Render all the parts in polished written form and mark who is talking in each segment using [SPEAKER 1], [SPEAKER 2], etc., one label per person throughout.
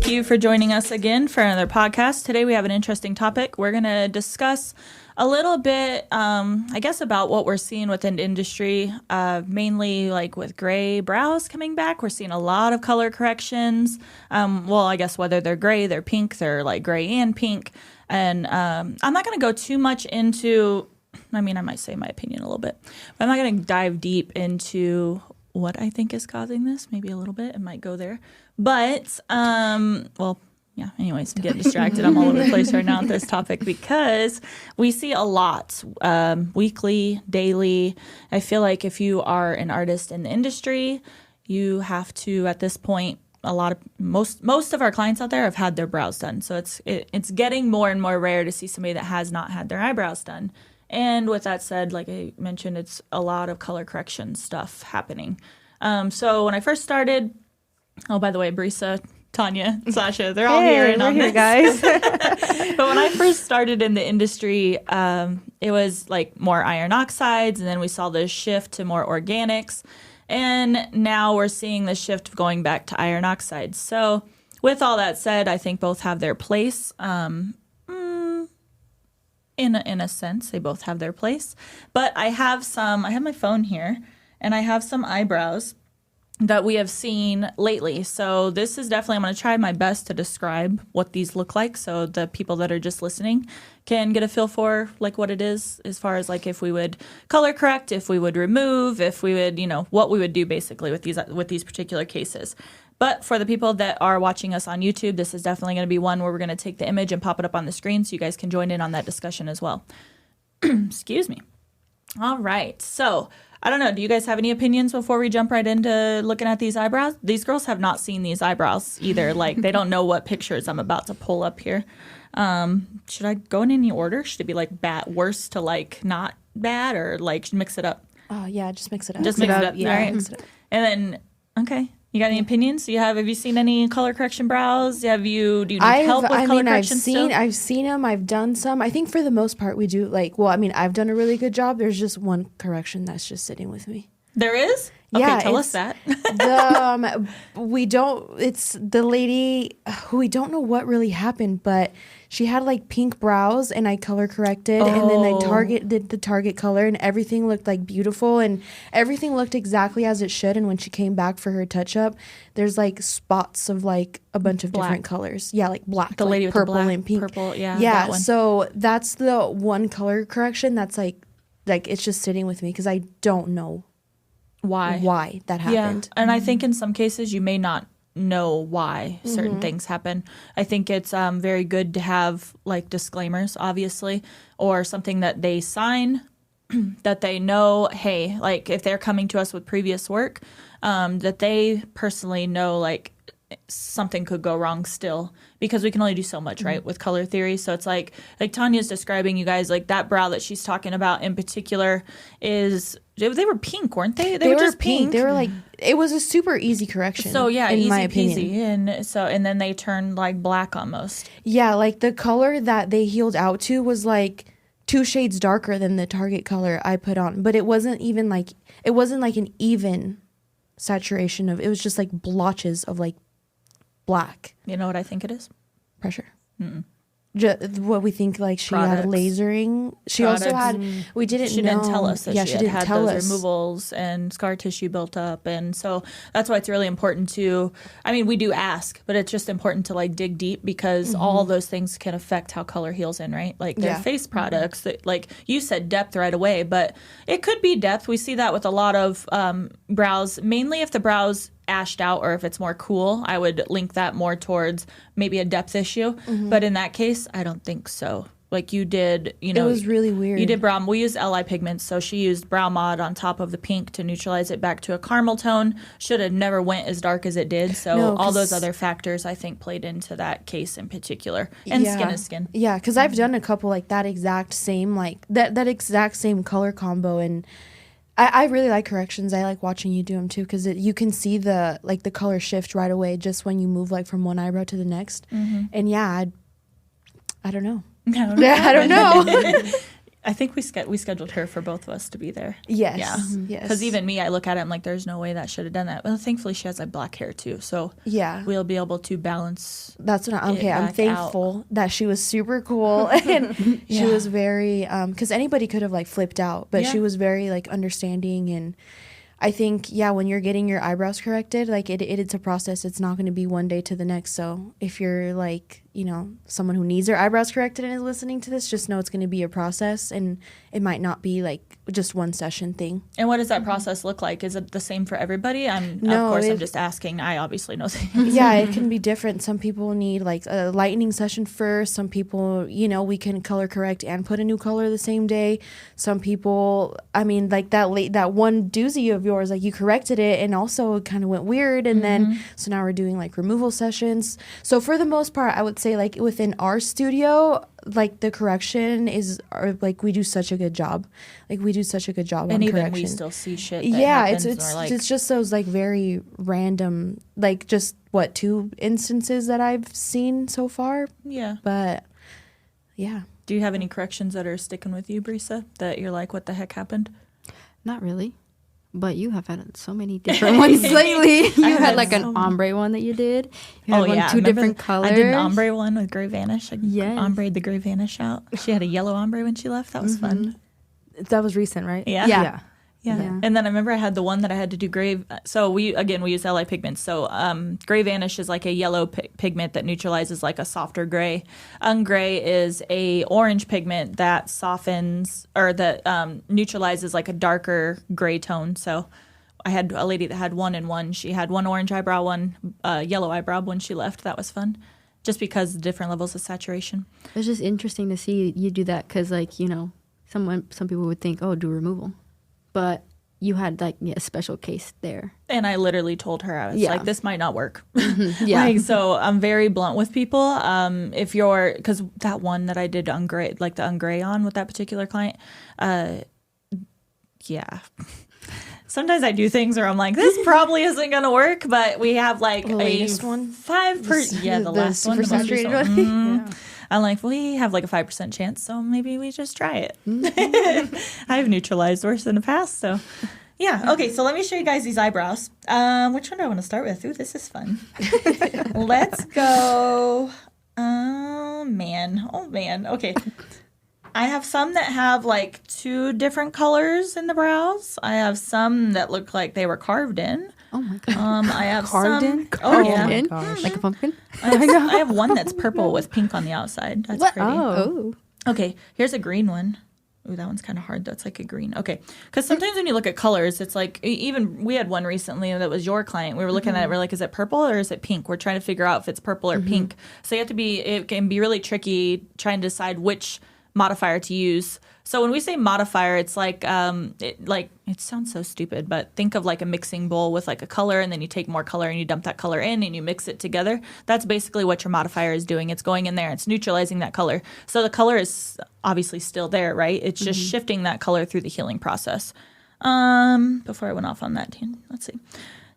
[SPEAKER 1] Thank you for joining us again for another podcast. Today we have an interesting topic. We're going to discuss a little bit, I guess, about what we're seeing within the industry, mainly like with gray brows coming back. We're seeing a lot of color corrections. I guess whether they're gray, they're pink, they're like gray and pink. And I'm not going to go too much into, I might say my opinion a little bit, but I'm not going to dive deep into what I think is causing this. Maybe a little bit. It might go there. But, anyways, I'm getting distracted. I'm all over the place right now with this topic because we see a lot weekly, daily. I feel like if you are an artist in the industry, you have to, at this point, most of our clients out there have had their brows done. So it's getting more and more rare to see somebody that has not had their eyebrows done. And with that said, like I mentioned, it's a lot of color correction stuff happening. So when I first started, oh, by the way, Brisa, Tanya, Sasha, they're all here and on this,
[SPEAKER 2] guys.
[SPEAKER 1] But when I first started in the industry, it was like more iron oxides, and then we saw the shift to more organics. And now we're seeing the shift going back to iron oxides. So with all that said, I think both have their place. In a sense, they both have their place. But I have my phone here, and I have some eyebrows that we have seen lately. So this is definitely, I'm going to try my best to describe what these look like so the people that are just listening can get a feel for like what it is as far as like if we would color correct, if we would remove, if we would, what we would do basically with these particular cases. But for the people that are watching us on YouTube, this is definitely going to be one where we're going to take the image and pop it up on the screen so you guys can join in on that discussion as well. Excuse me. All right. So I don't know. Do you guys have any opinions before we jump right into looking at these eyebrows? These girls have not seen these eyebrows either. Like they don't know what pictures I'm about to pull up here. Should I go in any order? Should it be like worst to like not bad or like mix it up?
[SPEAKER 2] Oh, yeah. Just mix it up.
[SPEAKER 1] Just mix it up.
[SPEAKER 2] Yeah.
[SPEAKER 1] All right.
[SPEAKER 2] Mix it up.
[SPEAKER 1] And then, okay. You got any opinions? Have you seen any color correction brows? Do you need help with color correction still?
[SPEAKER 2] I've seen them. I've done some. I think for the most part we do I've done a really good job. There's just one correction that's just sitting with me.
[SPEAKER 1] There is? Okay,
[SPEAKER 2] yeah,
[SPEAKER 1] tell us that.
[SPEAKER 2] It's the lady who we don't know what really happened, but she had like pink brows and I color corrected and then I did the target color and everything looked like beautiful and everything looked exactly as it should. And when she came back for her touch up, there's like spots of like a bunch of different colors. Yeah, like black,
[SPEAKER 1] the lady with
[SPEAKER 2] purple
[SPEAKER 1] the black,
[SPEAKER 2] and pink.
[SPEAKER 1] Purple, yeah.
[SPEAKER 2] Yeah,
[SPEAKER 1] that one.
[SPEAKER 2] So that's the one color correction that's like it's just sitting with me because I don't know why that happened.
[SPEAKER 1] Yeah. And I think in some cases you may not know why certain things happen. I think it's very good to have like disclaimers, obviously, or something that they sign that they know, hey, like if they're coming to us with previous work, that they personally know like something could go wrong still because we can only do so much, right, with color theory. So it's like Tanya's describing, you guys, like that brow that she's talking about in particular they were pink, weren't they? They were just pink.
[SPEAKER 2] They were like, it was a super easy correction.
[SPEAKER 1] So yeah,
[SPEAKER 2] in
[SPEAKER 1] easy
[SPEAKER 2] my
[SPEAKER 1] peasy.
[SPEAKER 2] opinion.
[SPEAKER 1] And then they turned like black almost.
[SPEAKER 2] Yeah, like the color that they healed out to was like 2 shades darker than the target color I put on. But it wasn't like an even saturation it was just like blotches of like black.
[SPEAKER 1] You know what I think it is?
[SPEAKER 2] Pressure. What we think, like she
[SPEAKER 1] Products.
[SPEAKER 2] had lasering. She also had. We didn't.
[SPEAKER 1] She
[SPEAKER 2] know.
[SPEAKER 1] didn't tell us that
[SPEAKER 2] yeah,
[SPEAKER 1] she
[SPEAKER 2] didn't
[SPEAKER 1] had
[SPEAKER 2] tell
[SPEAKER 1] those
[SPEAKER 2] us.
[SPEAKER 1] removals and scar tissue built up, and so that's why it's really important to. I mean, we do ask, but it's just important to like dig deep because all those things can affect how color heals in, right? Like their face products. That, like you said, depth right away, but it could be depth. We see that with a lot of brows, mainly if the brows ashed out or if it's more cool, I would link that more towards maybe a depth issue. But in that case, I don't think so. Like you did,
[SPEAKER 2] it was really weird.
[SPEAKER 1] You did brow. We used LI pigments, so she used brow mod on top of the pink to neutralize it back to a caramel tone. Should have never went as dark as it did. So all those other factors, I think, played into that case in particular. And skin is skin.
[SPEAKER 2] Yeah, because I've done a couple like that exact same that exact same color combo and. I really like corrections. I like watching you do them too because you can see the color shift right away just when you move like from one eyebrow to the next. And yeah, I don't know.
[SPEAKER 1] I don't know. I think we scheduled her for both of us to be there.
[SPEAKER 2] Yes.
[SPEAKER 1] Yeah.
[SPEAKER 2] Yes.
[SPEAKER 1] Because even me, I look at it, I'm like, there's no way that should have done that. Well, thankfully, she has like black hair too, so
[SPEAKER 2] yeah,
[SPEAKER 1] we'll be able to balance.
[SPEAKER 2] that's what I'm
[SPEAKER 1] back
[SPEAKER 2] thankful that she was super cool and she
[SPEAKER 1] Yeah.
[SPEAKER 2] was very because anybody could have like flipped out, but she
[SPEAKER 1] Yeah.
[SPEAKER 2] was very like understanding. And I think when you're getting your eyebrows corrected, like it's a process. It's not going to be one day to the next. So if you're like someone who needs their eyebrows corrected and is listening to this, just know it's going to be a process, and it might not be like just one session thing.
[SPEAKER 1] And what does that process look like? Is it the same for everybody? I'm just asking. I obviously know things.
[SPEAKER 2] Yeah, it can be different. Some people need like a lightening session first. Some people, we can color correct and put a new color the same day. Some people, I mean, like that one doozy of yours, like you corrected it and also it kind of went weird, and then so now we're doing like removal sessions. So for the most part, I would say like within our studio, like the correction like we do such a good job. Like we do such a good job
[SPEAKER 1] And
[SPEAKER 2] on
[SPEAKER 1] even
[SPEAKER 2] correction.
[SPEAKER 1] we still see shit. That
[SPEAKER 2] Yeah,
[SPEAKER 1] happens,
[SPEAKER 2] it's just those like very random, like just 2 instances that I've seen so far.
[SPEAKER 1] Yeah.
[SPEAKER 2] But yeah.
[SPEAKER 1] Do you have any corrections that are sticking with you, Brisa, that you're like, what the heck happened?
[SPEAKER 3] Not really. But you have had so many different ones lately. You had like an ombre one that you did. You had two different colors.
[SPEAKER 1] I did an ombre one with gray vanish. I
[SPEAKER 3] Yes.
[SPEAKER 1] ombre'd the gray vanish out. She had a yellow ombre when she left. That was fun.
[SPEAKER 4] That was recent, right?
[SPEAKER 1] Yeah.
[SPEAKER 3] Yeah.
[SPEAKER 1] Yeah. And then I remember I had the one that I had to do gray. So we use LI pigments. So gray vanish is like a yellow pigment that neutralizes like a softer gray. Ungray is a orange pigment that softens or that neutralizes like a darker gray tone. So I had a lady that had 1 and 1. She had one orange eyebrow, one yellow eyebrow when she left. That was fun. Just because of different levels of saturation.
[SPEAKER 3] It's just interesting to see you do that because like, some people would think, oh, do removal. But you had like a special case there.
[SPEAKER 1] And I literally told her, I was like, this might not work.
[SPEAKER 3] Yeah.
[SPEAKER 1] Like, so I'm very blunt with people. Because that one that I did ungray, like the ungray on with that particular client, yeah. Sometimes I do things where I'm like, this probably isn't going to work, but we have like
[SPEAKER 2] The latest one?
[SPEAKER 1] 5%. Yeah, the last one.
[SPEAKER 2] super
[SPEAKER 1] The most
[SPEAKER 2] saturated
[SPEAKER 1] recent
[SPEAKER 2] one.
[SPEAKER 1] one. I'm like, we have like a 5% chance, so maybe we just try it. I've neutralized worse in the past, so yeah. Okay, so let me show you guys these eyebrows. Which one do I want to start with? Ooh, this is fun. Let's go. Oh man. Okay. I have some that have like 2 different colors in the brows. I have some that look like they were carved in.
[SPEAKER 3] Oh my god.
[SPEAKER 1] I have
[SPEAKER 4] Carved
[SPEAKER 1] some.
[SPEAKER 4] in?
[SPEAKER 1] Oh yeah.
[SPEAKER 3] In?
[SPEAKER 4] gosh.
[SPEAKER 3] Like a pumpkin?
[SPEAKER 1] I have one that's purple with pink on the outside. That's
[SPEAKER 3] What?
[SPEAKER 1] pretty.
[SPEAKER 3] Oh.
[SPEAKER 1] Okay, here's a green one. Ooh, that one's kind of hard. That's like a green. Okay, because sometimes when you look at colors, it's like even we had one recently that was your client. We were looking at it. We're like, is it purple or is it pink? We're trying to figure out if it's purple or pink. So you have to be. It can be really tricky trying to decide which modifier to use. So when we say modifier, it's like it sounds so stupid, but think of like a mixing bowl with like a color, and then you take more color and you dump that color in and you mix it together. That's basically what your modifier is doing. It's going in there, it's neutralizing that color. So the color is obviously still there, right? It's just shifting that color through the healing process. Before I went off on that, let's see.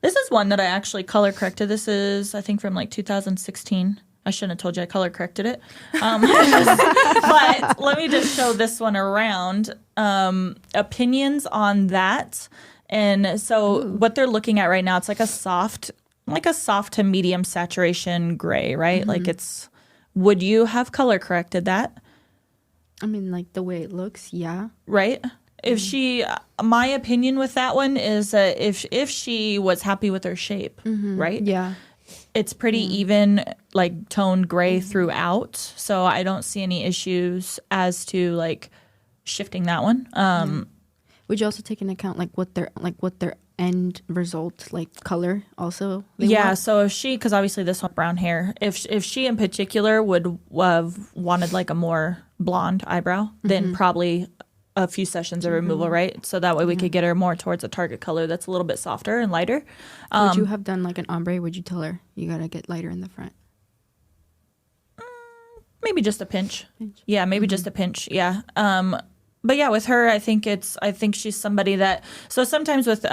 [SPEAKER 1] This is one that I actually color corrected. This is, I think, from like 2016. I shouldn't have told you I color corrected it. But let me just show this one around. Opinions on that. And so what they're looking at right now, it's like a soft to medium saturation gray, right? Like would you have color corrected that?
[SPEAKER 3] I mean, like the way it looks, yeah.
[SPEAKER 1] Right? If my opinion with that one is that if she was happy with her shape, right?
[SPEAKER 3] Yeah.
[SPEAKER 1] It's pretty even, like toned gray throughout, so I don't see any issues as to like shifting that one.
[SPEAKER 3] Would you also take into account like what their end result like color also?
[SPEAKER 1] Yeah, so if she, because obviously this one brown hair, if she in particular would have wanted like a more blonde eyebrow, then probably a few sessions of removal, right? So that way we could get her more towards a target color that's a little bit softer and lighter.
[SPEAKER 3] Would you have done like an ombre? Would you tell her you gotta get lighter in the front?
[SPEAKER 1] Maybe just a pinch. Yeah, maybe just a pinch. Yeah. But yeah, with her, I think she's somebody that, so sometimes with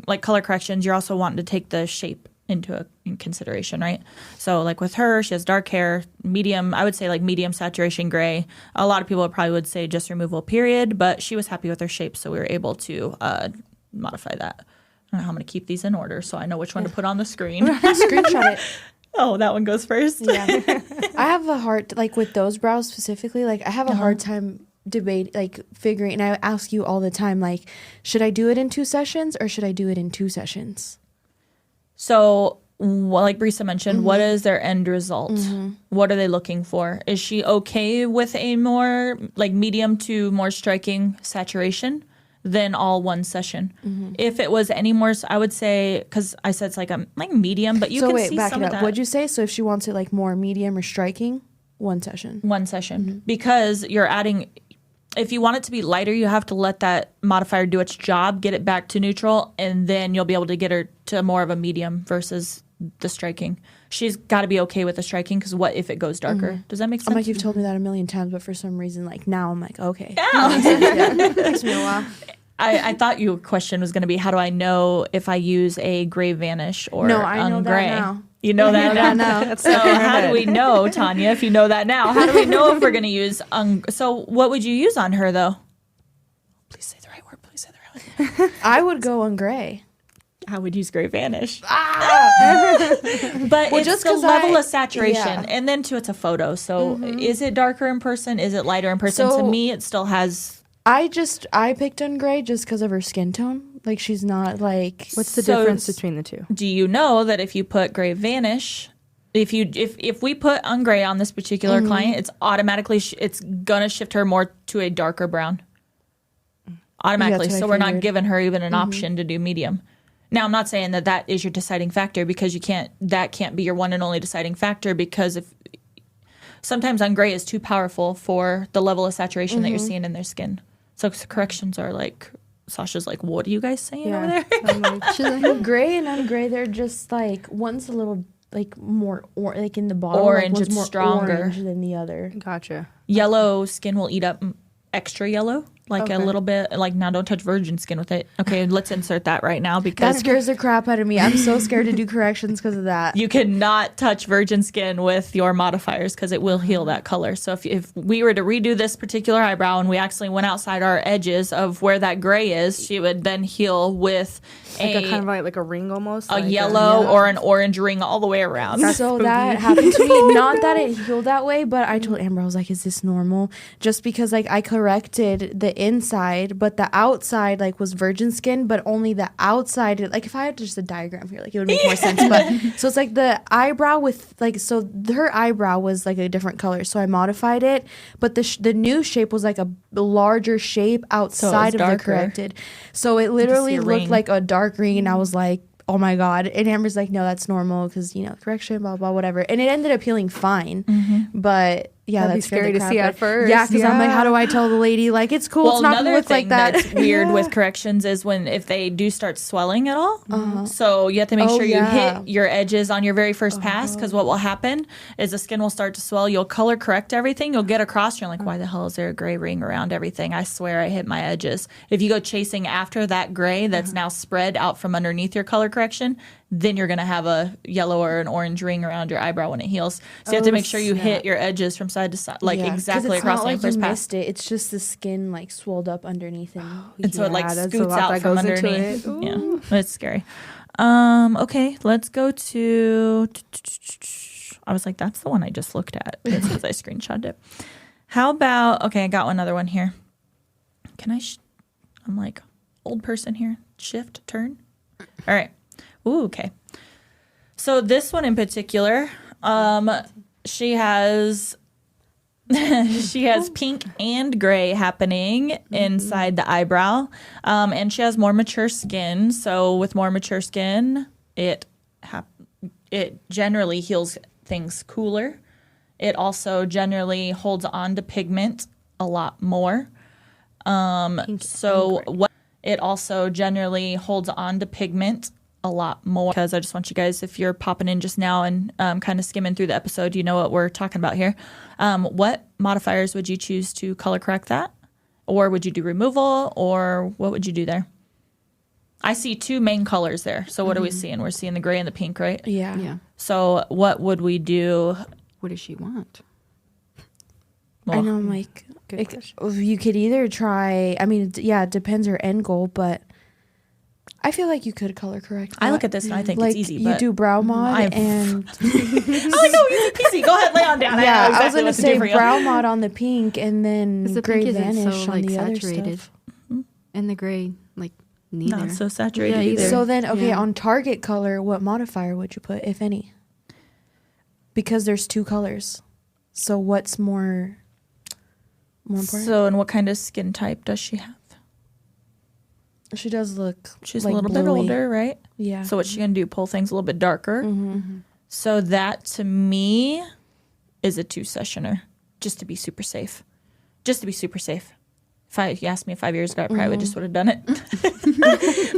[SPEAKER 1] like color corrections, you're also wanting to take the shape in consideration, right? So like with her, she has dark hair, medium, I would say like medium saturation gray. A lot of people probably would say just removal period, but she was happy with her shape, so we were able to modify that. I don't know how I'm going to keep these in order so I know which one to put on the screen.
[SPEAKER 2] Screenshot it.
[SPEAKER 1] Oh, that one goes first.
[SPEAKER 2] Yeah. I have a hard, like with those brows specifically, like I have a hard time figuring, and I ask you all the time, like, should I do it in 2 sessions or should I do it in 2 sessions?
[SPEAKER 1] So, like Brisa mentioned, what is their end result? What are they looking for? Is she okay with a more like medium to more striking saturation than all one session? If it was any more, I would say, because I said it's like a medium, but you
[SPEAKER 2] So
[SPEAKER 1] can
[SPEAKER 2] wait,
[SPEAKER 1] see
[SPEAKER 2] back
[SPEAKER 1] some
[SPEAKER 2] it
[SPEAKER 1] of
[SPEAKER 2] up.
[SPEAKER 1] that.
[SPEAKER 2] What'd you say? So if she wants it like more medium or striking, 1 session.
[SPEAKER 1] 1 session. Because you're adding, if you want it to be lighter, you have to let that modifier do its job, get it back to neutral, and then you'll be able to get her to more of a medium versus the striking. She's got to be okay with the striking because what if it goes darker? Does that make sense?
[SPEAKER 2] I'm like, you've told me that a million times, but for some reason, like now I'm like, okay. It takes me a while.
[SPEAKER 1] I thought your question was going to be, how do I know if I use a gray vanish or
[SPEAKER 2] No, I know that
[SPEAKER 1] gray?
[SPEAKER 2] now.
[SPEAKER 1] You know that now?
[SPEAKER 4] That's
[SPEAKER 1] So
[SPEAKER 4] stuck in her
[SPEAKER 1] how do
[SPEAKER 4] head.
[SPEAKER 1] we know, Tanya, if you know that now? How do we know if we're going to use so what would you use on her, though? Please say the right word. Please say the right word.
[SPEAKER 2] I would go on gray.
[SPEAKER 1] I would use gray vanish. But it's
[SPEAKER 2] just
[SPEAKER 1] the
[SPEAKER 2] 'cause
[SPEAKER 1] level
[SPEAKER 2] I-
[SPEAKER 1] of saturation.
[SPEAKER 2] yeah.
[SPEAKER 1] And then, too, it's a photo. So is it darker in person? Is it lighter in person?
[SPEAKER 2] So-
[SPEAKER 1] To me, it still has...
[SPEAKER 2] I picked on gray just because of her skin tone. Like she's not like.
[SPEAKER 4] What's the
[SPEAKER 1] So-
[SPEAKER 4] difference between the two?
[SPEAKER 1] Do you know that if you put gray vanish... If we put on gray on this particular client, it's automatically it's gonna shift her more to a darker brown. Automatically,
[SPEAKER 2] that's what I
[SPEAKER 1] so we're not
[SPEAKER 2] figured.
[SPEAKER 1] giving her even an option to do medium. Now, I'm not saying that is your deciding factor because that can't be your one and only deciding factor because if sometimes on gray is too powerful for the level of saturation that you're seeing in their skin. So corrections are like Sasha's like, what are you guys saying over there?
[SPEAKER 4] I'm like,
[SPEAKER 3] She's like,
[SPEAKER 2] Gray and un-gray, they're just like one's a little like more like in the bottom,
[SPEAKER 1] Orange,
[SPEAKER 2] like one's
[SPEAKER 1] it's
[SPEAKER 2] more
[SPEAKER 1] stronger.
[SPEAKER 2] orange than the other.
[SPEAKER 4] gotcha.
[SPEAKER 1] Yellow skin will eat up extra yellow, like
[SPEAKER 4] Okay.
[SPEAKER 1] a little bit. Like now, don't touch virgin skin with it. Okay, let's insert that right now
[SPEAKER 2] That
[SPEAKER 1] because
[SPEAKER 2] scares the crap out of me. I'm so scared to do corrections because of that.
[SPEAKER 1] you cannot touch virgin skin with your modifiers because it will heal that color. So if we were to redo this particular eyebrow and we actually went outside our edges of where that gray is, she would then heal with
[SPEAKER 4] Like a kind of like a ring almost.
[SPEAKER 1] a
[SPEAKER 4] like
[SPEAKER 1] yellow or an orange ring all the way around.
[SPEAKER 2] So that happened to me. Not that it healed that way, but I told Amber, I was like, is this normal? Just because like I corrected the inside, but the outside like was virgin skin, but only the outside. Like if I had just a diagram here, like it would make more sense. But so it's like the eyebrow with like, so her eyebrow was like a different color. So I modified it, but the new shape was like a larger shape outside of
[SPEAKER 1] darker.
[SPEAKER 2] the corrected. So it literally
[SPEAKER 1] a
[SPEAKER 2] looked
[SPEAKER 1] ring.
[SPEAKER 2] like a dark ring. And I was like, oh my God. And Amber's like, no, that's normal because, correction, blah, blah, whatever. And it ended up healing fine. But yeah,
[SPEAKER 4] That'd be
[SPEAKER 2] that's scared
[SPEAKER 4] scary
[SPEAKER 2] the
[SPEAKER 4] to
[SPEAKER 2] crap
[SPEAKER 4] see
[SPEAKER 2] out-
[SPEAKER 4] at first.
[SPEAKER 2] Yeah, because I'm like,
[SPEAKER 4] Yeah.
[SPEAKER 2] how do I tell the lady, like, it's cool,
[SPEAKER 1] Well,
[SPEAKER 2] it's not going to
[SPEAKER 1] another
[SPEAKER 2] look like
[SPEAKER 1] thing
[SPEAKER 2] that.
[SPEAKER 1] that's weird with corrections is when if they do start swelling at all. So you have to make
[SPEAKER 2] Oh,
[SPEAKER 1] sure you
[SPEAKER 2] yeah.
[SPEAKER 1] hit your edges on your very first pass because what will happen is the skin will start to swell. You'll color correct everything. You'll get across. You're like, why the hell is there a gray ring around everything? I swear I hit my edges. If you go chasing after that gray that's now spread out from underneath your color correction, then you're going to have a yellow or an orange ring around your eyebrow when it heals. So you have to make sure you hit your edges from side to side, like
[SPEAKER 2] Yeah, 'cause
[SPEAKER 1] exactly
[SPEAKER 2] it's
[SPEAKER 1] across
[SPEAKER 2] not
[SPEAKER 1] on your
[SPEAKER 2] like
[SPEAKER 1] first
[SPEAKER 2] you
[SPEAKER 1] pass.
[SPEAKER 2] missed it. It's just the skin like swelled up underneath
[SPEAKER 1] And so it like
[SPEAKER 4] Yeah, that's a
[SPEAKER 1] scoots
[SPEAKER 4] lot
[SPEAKER 1] out
[SPEAKER 4] that
[SPEAKER 1] from
[SPEAKER 4] goes into
[SPEAKER 1] underneath.
[SPEAKER 4] it.
[SPEAKER 1] Yeah, it's scary. Okay, let's go to. I was like, that's the one I just looked at. It's because I screenshotted it. How about? Okay, I got another one here. Can I? I'm like old person here. Shift turn. All right. Ooh, okay. So this one in particular, she has pink and gray happening inside the eyebrow, and she has more mature skin. So with more mature skin, it generally heals things cooler. It also generally holds on to pigment a lot more. It also generally holds on to pigment a lot more because I just want you guys, if you're popping in just now and kind of skimming through the episode, you know what we're talking about here. What modifiers would you choose to color correct that? Or would you do removal or what would you do there? I see two main colors there. So what are we seeing? We're seeing the gray and the pink, right?
[SPEAKER 2] Yeah.
[SPEAKER 3] Yeah.
[SPEAKER 1] So what would we do?
[SPEAKER 3] What does she want?
[SPEAKER 2] I know, I'm like,
[SPEAKER 4] Good question.
[SPEAKER 2] you could either try, I mean, it depends your end goal, but I feel like you could color correct
[SPEAKER 1] I
[SPEAKER 2] that.
[SPEAKER 1] look at this and I think
[SPEAKER 2] like,
[SPEAKER 1] it's easy.
[SPEAKER 2] you
[SPEAKER 1] But
[SPEAKER 2] do brow mod
[SPEAKER 1] I'm-
[SPEAKER 2] and
[SPEAKER 1] I know, easy peasy. Go ahead, lay on down.
[SPEAKER 2] yeah,
[SPEAKER 1] I know exactly
[SPEAKER 2] I was gonna
[SPEAKER 1] what to do
[SPEAKER 2] say
[SPEAKER 1] for you.
[SPEAKER 2] brow mod on the pink and then
[SPEAKER 3] 'Cause the
[SPEAKER 2] gray
[SPEAKER 3] pink isn't
[SPEAKER 2] vanish
[SPEAKER 3] so
[SPEAKER 2] on
[SPEAKER 3] like
[SPEAKER 2] the other
[SPEAKER 3] saturated,
[SPEAKER 2] stuff.
[SPEAKER 3] and the gray like neither.
[SPEAKER 1] Not so saturated
[SPEAKER 3] Yeah,
[SPEAKER 1] either.
[SPEAKER 2] So then, okay,
[SPEAKER 3] Yeah.
[SPEAKER 2] on target color, what modifier would you put, if any? Because there's two colors. So what's more important?
[SPEAKER 1] So, and what kind of skin type does she have?
[SPEAKER 2] She does look
[SPEAKER 1] She's
[SPEAKER 2] like
[SPEAKER 1] a little bit
[SPEAKER 2] bluey.
[SPEAKER 1] older, right?
[SPEAKER 2] Yeah.
[SPEAKER 1] So what's she gonna do? Pull things a little bit darker.
[SPEAKER 2] Mm-hmm.
[SPEAKER 1] So that to me is a 2-sessioner, just to be super safe. Just to be super safe. If you asked me 5 years ago, I probably just would have done it.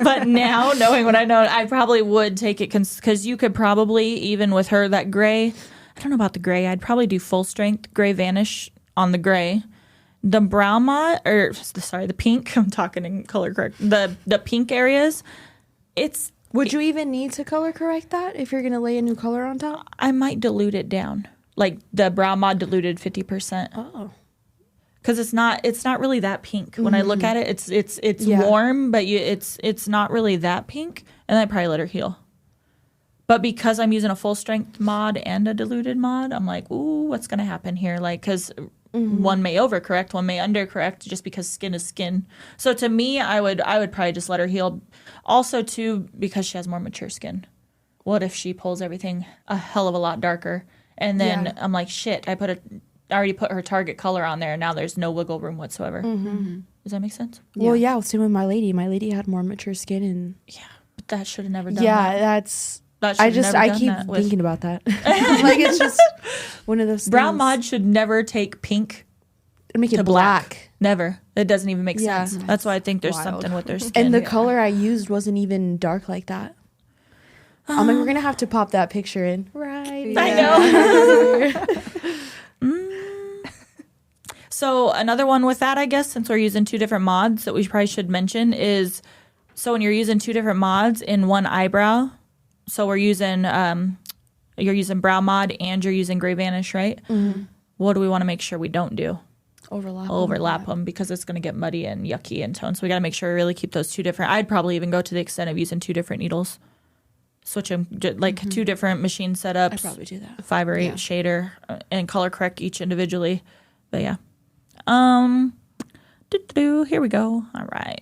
[SPEAKER 1] But now, knowing what I know, I probably would take it because you could probably, even with her, that gray, I don't know about the gray, I'd probably do full strength gray vanish on the gray. The brow mod, the pink, I'm talking in color correct. The pink areas,
[SPEAKER 2] Would you even need to color correct that if you're gonna lay a new color on top?
[SPEAKER 1] I might dilute it down. Like the brow mod diluted 50%.
[SPEAKER 2] Oh.
[SPEAKER 1] Because it's not really that pink. When I look at it, it's
[SPEAKER 2] Yeah.
[SPEAKER 1] warm, but it's not really that pink. And I probably let her heal. But because I'm using a full strength mod and a diluted mod, I'm like, ooh, what's gonna happen here? Like, because one may overcorrect, one may undercorrect, just because skin is skin. So to me, I would probably just let her heal. Also, too, because she has more mature skin. What if she pulls everything a hell of a lot darker, and then
[SPEAKER 2] Yeah.
[SPEAKER 1] I'm like, shit, I already put her target color on there, and now there's no wiggle room whatsoever. Does that make sense?
[SPEAKER 2] Well, yeah. Same with my lady. My lady had more mature skin, and
[SPEAKER 1] Yeah, but that should have never done
[SPEAKER 2] yeah,
[SPEAKER 1] that.
[SPEAKER 2] that's.
[SPEAKER 1] That should've never
[SPEAKER 2] I
[SPEAKER 1] done
[SPEAKER 2] keep
[SPEAKER 1] that with-
[SPEAKER 2] thinking about that. Like it's just one of those
[SPEAKER 1] Brown
[SPEAKER 2] things.
[SPEAKER 1] mod should never take pink
[SPEAKER 2] Make it
[SPEAKER 1] to
[SPEAKER 2] black.
[SPEAKER 1] black. Never. It doesn't even make
[SPEAKER 2] Yeah.
[SPEAKER 1] sense. That's why I think there's
[SPEAKER 4] Wild.
[SPEAKER 1] something with their skin.
[SPEAKER 2] And the
[SPEAKER 1] Yeah.
[SPEAKER 2] color I used wasn't even dark like that. I'm like, we're gonna have to pop that picture in. Right.
[SPEAKER 1] I know. So another one with that, I guess, since we're using two different mods that we probably should mention is, so when you're using two different mods in one eyebrow, so we're using, you're using brow mod and you're using gray vanish, right? What do we want to make sure we don't do? Overlap them because it's going to get muddy and yucky in tone. So we got to make sure we really keep those two different. I'd probably even go to the extent of using two different needles. Switch them, like two different machine setups.
[SPEAKER 2] I'd probably do that.
[SPEAKER 1] 5 or 8 shader and color correct each individually. But yeah. Here we go. All right.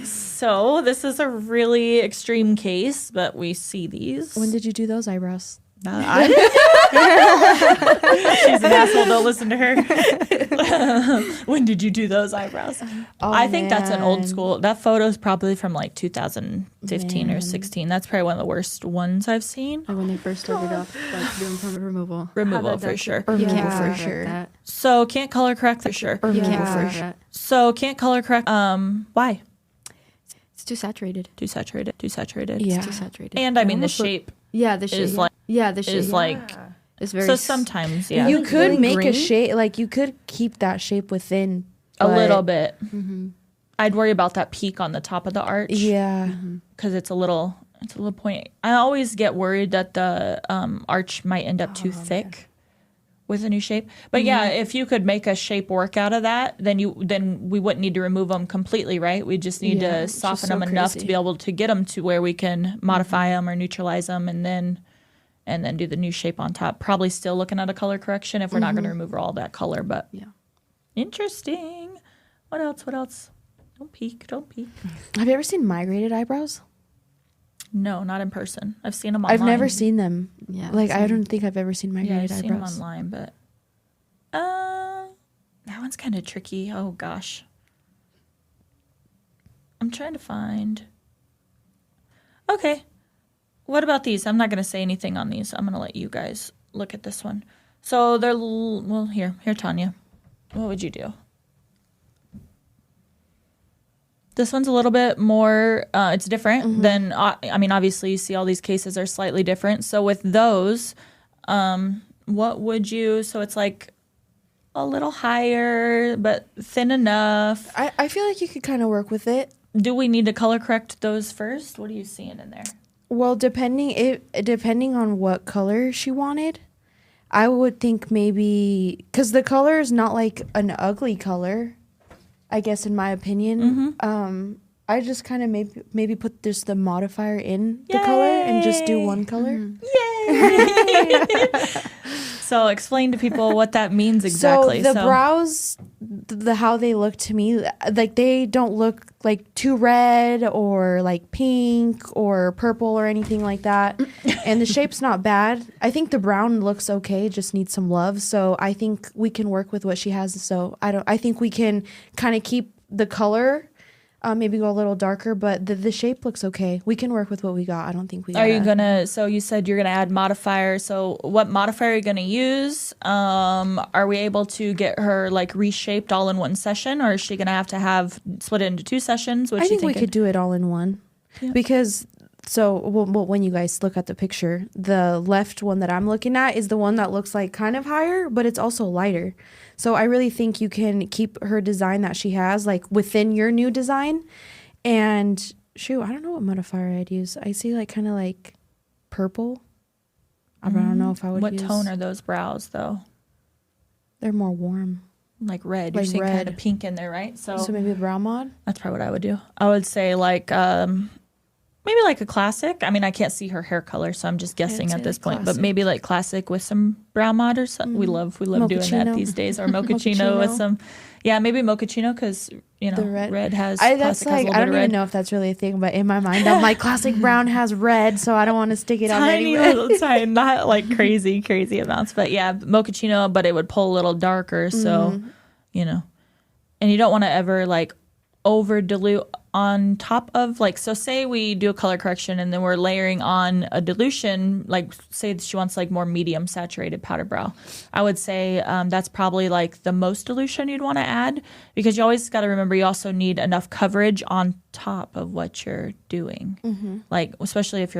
[SPEAKER 1] So this is a really extreme case, but we see these.
[SPEAKER 2] When did you do those eyebrows?
[SPEAKER 1] She's an asshole. Don't listen to her. When did you do those eyebrows?
[SPEAKER 2] Oh,
[SPEAKER 1] I think that's an old
[SPEAKER 2] man.
[SPEAKER 1] school. That photo is probably from like 2015 or
[SPEAKER 2] Man.
[SPEAKER 1] 16. That's probably one of the worst ones I've seen.
[SPEAKER 3] Like when they first started off like doing permanent removal.
[SPEAKER 1] Removal for sure.
[SPEAKER 3] You can't
[SPEAKER 2] Yeah.
[SPEAKER 3] color
[SPEAKER 2] For
[SPEAKER 3] correct
[SPEAKER 2] sure.
[SPEAKER 3] that.
[SPEAKER 1] So can't color correct for sure.
[SPEAKER 3] You can't
[SPEAKER 2] Yeah.
[SPEAKER 3] color that.
[SPEAKER 1] So can't color correct. Why?
[SPEAKER 3] It's too saturated.
[SPEAKER 1] Too saturated. Too saturated.
[SPEAKER 2] Yeah.
[SPEAKER 3] It's too saturated.
[SPEAKER 1] And I mean the
[SPEAKER 3] almost look-
[SPEAKER 1] shape
[SPEAKER 3] Yeah, the shape.
[SPEAKER 1] is like
[SPEAKER 3] the shape
[SPEAKER 1] is like.
[SPEAKER 3] it's very
[SPEAKER 1] So sometimes, yeah,
[SPEAKER 2] You
[SPEAKER 3] Like
[SPEAKER 2] could
[SPEAKER 3] really
[SPEAKER 2] make
[SPEAKER 3] green?
[SPEAKER 2] a shape, like you could keep that shape within
[SPEAKER 1] a
[SPEAKER 2] but-
[SPEAKER 1] little bit. I'd worry about that peak on the top of the arch.
[SPEAKER 2] Yeah.
[SPEAKER 1] Because it's a little point. I always get worried that the arch might end up too thick with a new shape. But yeah, if you could make a shape work out of that, then we wouldn't need to remove them completely, right? We just need
[SPEAKER 2] Yeah,
[SPEAKER 1] to
[SPEAKER 2] which is
[SPEAKER 1] soften
[SPEAKER 2] so
[SPEAKER 1] them enough to
[SPEAKER 2] crazy.
[SPEAKER 1] be able to get them to where we can modify them or neutralize them, and then do the new shape on top. Probably still looking at a color correction if we're not going to remove all that color. But
[SPEAKER 3] Yeah.
[SPEAKER 1] interesting. What else? What else? Don't peek. Don't peek.
[SPEAKER 2] Have you ever seen migrated eyebrows?
[SPEAKER 1] No, not in person. I've seen them online.
[SPEAKER 2] I've never seen them.
[SPEAKER 3] Yeah,
[SPEAKER 2] Like I
[SPEAKER 3] same.
[SPEAKER 2] don't think I've ever seen
[SPEAKER 1] Yeah,
[SPEAKER 2] migrated
[SPEAKER 1] I've seen them
[SPEAKER 2] eyebrows.
[SPEAKER 1] online, but that one's kind of tricky. Oh gosh, I'm trying to find. Okay, what about these? I'm not going to say anything on these. I'm going to let you guys look at this one. So they're well here, Tanya. What would you do? This one's a little bit more, it's different than, I mean, obviously you see all these cases are slightly different. So with those, what would you, so it's like a little higher, but thin enough.
[SPEAKER 2] I feel like you could kind of work with it.
[SPEAKER 1] Do we need to color correct those first? What are you seeing in there?
[SPEAKER 2] Well, depending on what color she wanted, I would think maybe because the color is not like an ugly color, I guess in my opinion. I just kind of maybe put just the modifier in the color and just do one color.
[SPEAKER 1] Yay! So explain to people what that means exactly.
[SPEAKER 2] So the brows, how they look to me, like they don't look like too red or like pink or purple or anything like that. And the shape's not bad. I think the brown looks okay, just needs some love. So I think we can work with what she has. So I think we can kind of keep the color. Maybe go a little darker, but the shape looks okay. We can work with what we got. I don't think we
[SPEAKER 1] Are you gonna, so you said you're gonna add modifier. So what modifier are you gonna use? Are we able to get her like reshaped all in one session, or is she gonna have to split it into 2 sessions?
[SPEAKER 2] I think we could do it all in one. Yeah. Because, when you guys look at the picture, the left one that I'm looking at is the one that looks like kind of higher, but it's also lighter. So I really think you can keep her design that she has like within your new design. And shoot, I don't know what modifier I'd use. I see like kind of like purple. I don't know if I would use.
[SPEAKER 1] What tone are those brows though?
[SPEAKER 2] They're more warm.
[SPEAKER 1] Like red.
[SPEAKER 2] Like
[SPEAKER 1] You're seeing
[SPEAKER 2] red.
[SPEAKER 1] kind of pink in there, right? So
[SPEAKER 2] maybe a brow mod?
[SPEAKER 1] that's probably what I would do. I would say like maybe like a classic. I mean, I can't see her hair color, so I'm just guessing at this point. But maybe like classic with some brow mod or something. We love doing that these days. Or mochaccino with some, maybe mochaccino because
[SPEAKER 2] the
[SPEAKER 1] red has.
[SPEAKER 2] That's like I don't even know if that's really a thing, but in my mind, I'm like classic brown has red, so I don't want to stick it on any red.
[SPEAKER 1] Tiny, not like crazy amounts, but yeah, mochaccino, but it would pull a little darker, so and you don't want to ever like over dilute on top of like, so say we do a color correction and then we're layering on a dilution, like say she wants like more medium saturated powder brow. I would say that's probably like the most dilution you'd want to add, because you always got to remember you also need enough coverage on top of what you're doing. Like, especially if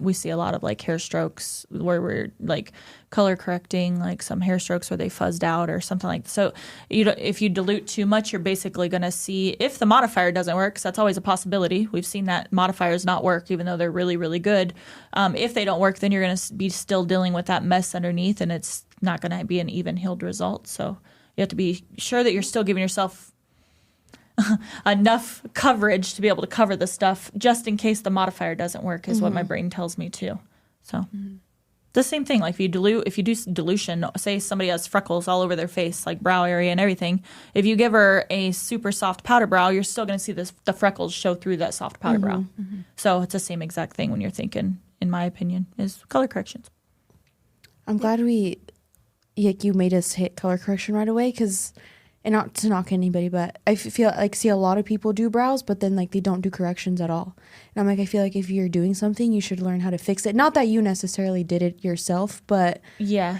[SPEAKER 1] we see a lot of like hair strokes where we're like color correcting, like some hair strokes where they fuzzed out or something like that. So if you dilute too much, you're basically going to see, if the modifier doesn't work, because that's always a possibility. We've seen that modifiers not work, even though they're really, really good. If they don't work, then you're going to be still dealing with that mess underneath, and it's not going to be an even healed result. So you have to be sure that you're still giving yourself enough coverage to be able to cover the stuff just in case the modifier doesn't work, is what my brain tells me too. So the same thing, like if you do dilution, say somebody has freckles all over their face, like brow area and everything, if you give her a super soft powder brow, you're still going to see the freckles show through that soft powder brow. So it's the same exact thing when you're thinking, in my opinion, is color corrections.
[SPEAKER 2] I'm glad you made us hit color correction right away, because, and not to knock anybody, but I feel like see a lot of people do brows, but then like they don't do corrections at all. And I'm like, I feel like if you're doing something, you should learn how to fix it. Not that you necessarily did it yourself, but
[SPEAKER 1] yeah.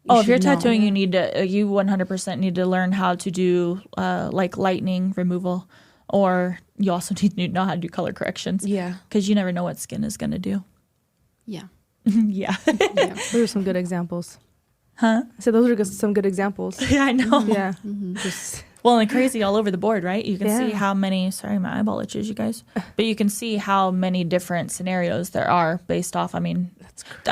[SPEAKER 1] If you're tattooing, you 100% need to learn how to do like lightening removal, or you also need to know how to do color corrections.
[SPEAKER 2] Yeah,
[SPEAKER 1] because you never know what skin is going to do.
[SPEAKER 3] Yeah.
[SPEAKER 1] Yeah.
[SPEAKER 4] Those are some good examples.
[SPEAKER 1] Huh?
[SPEAKER 4] So those are some good examples.
[SPEAKER 1] Yeah, I know.
[SPEAKER 4] Yeah.
[SPEAKER 1] Well, and crazy all over the board, right? You can see how many, sorry, my eyeball itches, you guys. But you can see how many different scenarios there are based off, I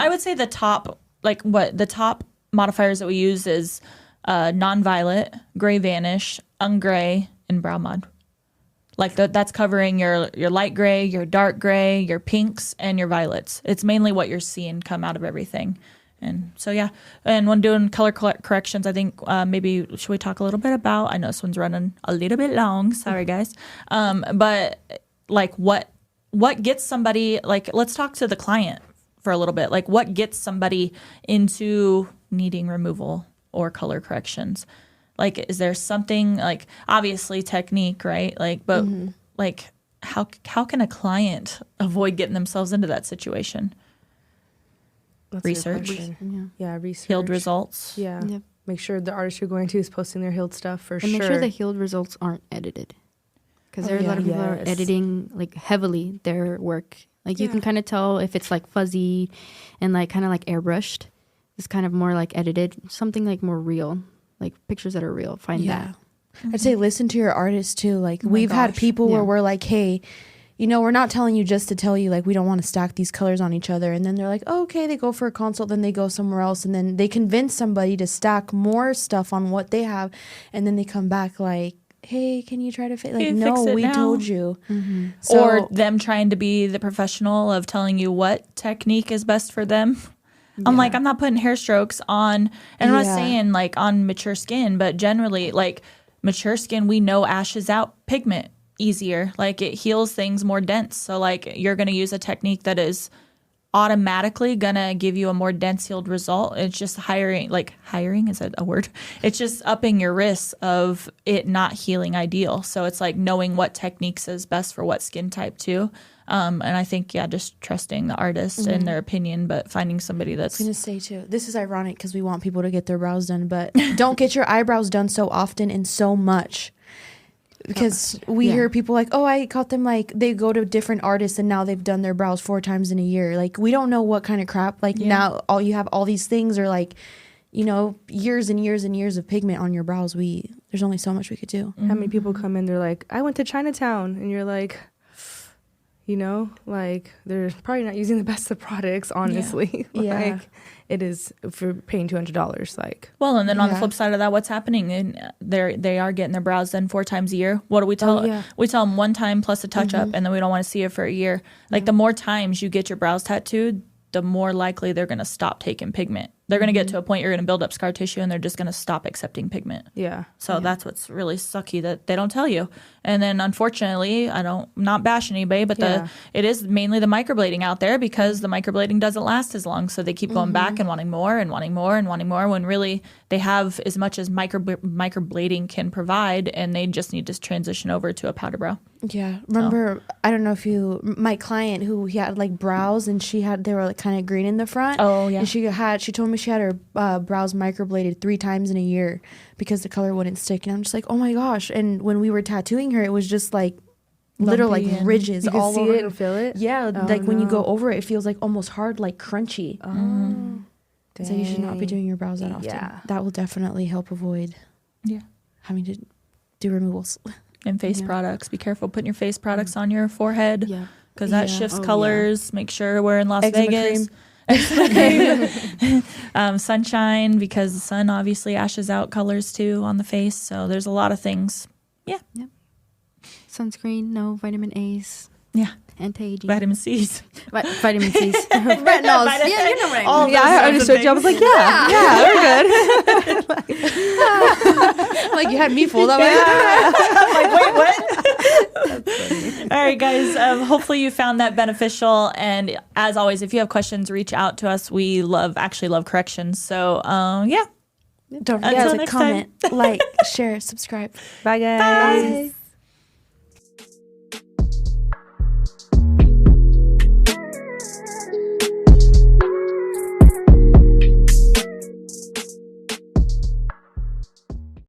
[SPEAKER 1] would say the top modifiers that we use is non-violet, gray vanish, ungray, and brow mod. Like that's covering your light gray, your dark gray, your pinks, and your violets. It's mainly what you're seeing come out of everything. And so, yeah. And when doing color corrections, I think maybe should we talk a little bit about, I know this one's running a little bit long. Sorry, guys. But like what gets somebody, like let's talk to the client for a little bit. Like what gets somebody into needing removal or color corrections? Like, is there something, like obviously technique, right? Like, but like how can a client avoid getting themselves into that situation?
[SPEAKER 4] That's
[SPEAKER 1] research.
[SPEAKER 4] Research.
[SPEAKER 1] Healed results.
[SPEAKER 4] Yeah.
[SPEAKER 3] Yep.
[SPEAKER 4] Make sure the artist you're going to is posting their healed stuff for sure.
[SPEAKER 3] And make sure the healed results aren't edited. Because there are a lot of people are editing like heavily their work. Like you can kind of tell if it's like fuzzy and like kind of like airbrushed. It's kind of more like edited. Something like more real. like pictures that are real. Find
[SPEAKER 2] Yeah.
[SPEAKER 3] that.
[SPEAKER 2] I'd say listen to your artist too. Like
[SPEAKER 1] Oh my
[SPEAKER 2] we've had
[SPEAKER 1] gosh.
[SPEAKER 2] people where
[SPEAKER 3] Yeah.
[SPEAKER 2] we're like, hey, we're not telling you just to tell you, like, we don't want to stack these colors on each other. And then they're like, oh, okay, they go for a consult, then they go somewhere else. And then they convince somebody to stack more stuff on what they have. And then they come back like, hey, can you try to fit? Like,
[SPEAKER 1] Hey,
[SPEAKER 2] no,
[SPEAKER 1] fix it
[SPEAKER 2] we
[SPEAKER 1] now.
[SPEAKER 2] told you.
[SPEAKER 3] Mm-hmm.
[SPEAKER 2] So,
[SPEAKER 1] or them trying to be the professional of telling you what technique is best for them. I'm
[SPEAKER 2] Yeah.
[SPEAKER 1] like, I'm not putting hair strokes on, and I'm not
[SPEAKER 2] Yeah.
[SPEAKER 1] saying like on mature skin, but generally like mature skin, we know ashes out pigment easier. Like it heals things more dense. So like you're going to use a technique that is automatically gonna give you a more dense healed result. It's just hiring, is that a word? It's just upping your risk of it not healing ideal. So it's like knowing what techniques is best for what skin type too. And I think, just trusting the artist and their opinion, but finding somebody that's
[SPEAKER 2] I was going to say too, this is ironic because we want people to get their brows done, but don't get your eyebrows done so often and so much. Because we
[SPEAKER 3] Yeah.
[SPEAKER 2] hear people like, oh, I caught them, like, they go to different artists and now they've done their brows 4 times in a year. Like, we don't know what kind of crap. Like, now you have all these things, or like, years and years and years of pigment on your brows. There's only so much we could do.
[SPEAKER 4] How many people come in, they're like, I went to Chinatown, and you're like, like they're probably not using the best of products, honestly.
[SPEAKER 2] Yeah.
[SPEAKER 4] Like it is for paying $200. Like,
[SPEAKER 1] well, and then on the
[SPEAKER 2] Yeah.
[SPEAKER 1] flip side of that, what's happening? And they are getting their brows done 4 times a year. What do we tell?
[SPEAKER 4] yeah.
[SPEAKER 1] We tell them 1 time plus a touch up, and then we don't want to see it for a year. Like the more times you get your brows tattooed, the more likely they're going to stop taking pigment. They're going to get to a point you're going to build up scar tissue, and they're just going to stop accepting pigment.
[SPEAKER 4] yeah.
[SPEAKER 1] So that's what's really sucky, that they don't tell you. And then unfortunately, not bash anybody, but
[SPEAKER 4] Yeah.
[SPEAKER 1] it is mainly the microblading out there, because the microblading doesn't last as long. So they keep going back and wanting more and wanting more and wanting more, when really they have as much as microblading can provide, and they just need to transition over to a powder brow.
[SPEAKER 2] Yeah. Remember, I don't know if my client he had like brows, and they were like kind of green in the front.
[SPEAKER 1] Oh, yeah.
[SPEAKER 2] And she told me she had her brows microbladed 3 times in a year because the color wouldn't stick. And I'm just like, oh my gosh. And when we were tattooing her, it was just like little like
[SPEAKER 1] Lumpy and-
[SPEAKER 2] ridges
[SPEAKER 4] You can
[SPEAKER 2] all
[SPEAKER 4] see
[SPEAKER 2] over.
[SPEAKER 4] it and feel it.
[SPEAKER 2] Yeah.
[SPEAKER 4] Oh,
[SPEAKER 2] like when you go
[SPEAKER 4] no.
[SPEAKER 2] over it, it feels like almost hard, like crunchy.
[SPEAKER 4] Oh,
[SPEAKER 2] So you should not be
[SPEAKER 4] dang.
[SPEAKER 2] doing your brows that often.
[SPEAKER 4] Yeah.
[SPEAKER 2] That will definitely help avoid
[SPEAKER 1] Yeah.
[SPEAKER 2] having to do removals.
[SPEAKER 1] And face products. Be careful putting your face products on your forehead,
[SPEAKER 3] Yeah.
[SPEAKER 1] because that
[SPEAKER 2] Yeah.
[SPEAKER 1] shifts
[SPEAKER 3] Oh, yeah.
[SPEAKER 1] colors. Make sure we're in Las
[SPEAKER 2] Eczema
[SPEAKER 1] Vegas. Sunshine, because the sun obviously ashes out colors too on the face. So there's a lot of things. Yeah.
[SPEAKER 3] Sunscreen, no vitamin A's,
[SPEAKER 1] Yeah.
[SPEAKER 3] anti-aging.
[SPEAKER 1] Vitamin C's.
[SPEAKER 3] Vitamin C's.
[SPEAKER 2] Retinols. Yeah, you know what I mean.
[SPEAKER 1] All
[SPEAKER 4] Yeah, I understood you. I was like, we're good.
[SPEAKER 2] Like you had me fooled. I'm like,
[SPEAKER 1] Wait, what? All right, guys. Hopefully you found that beneficial. And as always, if you have questions, reach out to us. We actually love corrections. So, yeah.
[SPEAKER 2] don't
[SPEAKER 1] Until
[SPEAKER 2] forget to
[SPEAKER 1] next
[SPEAKER 2] comment, like, share, subscribe.
[SPEAKER 4] Bye, guys.
[SPEAKER 2] Bye.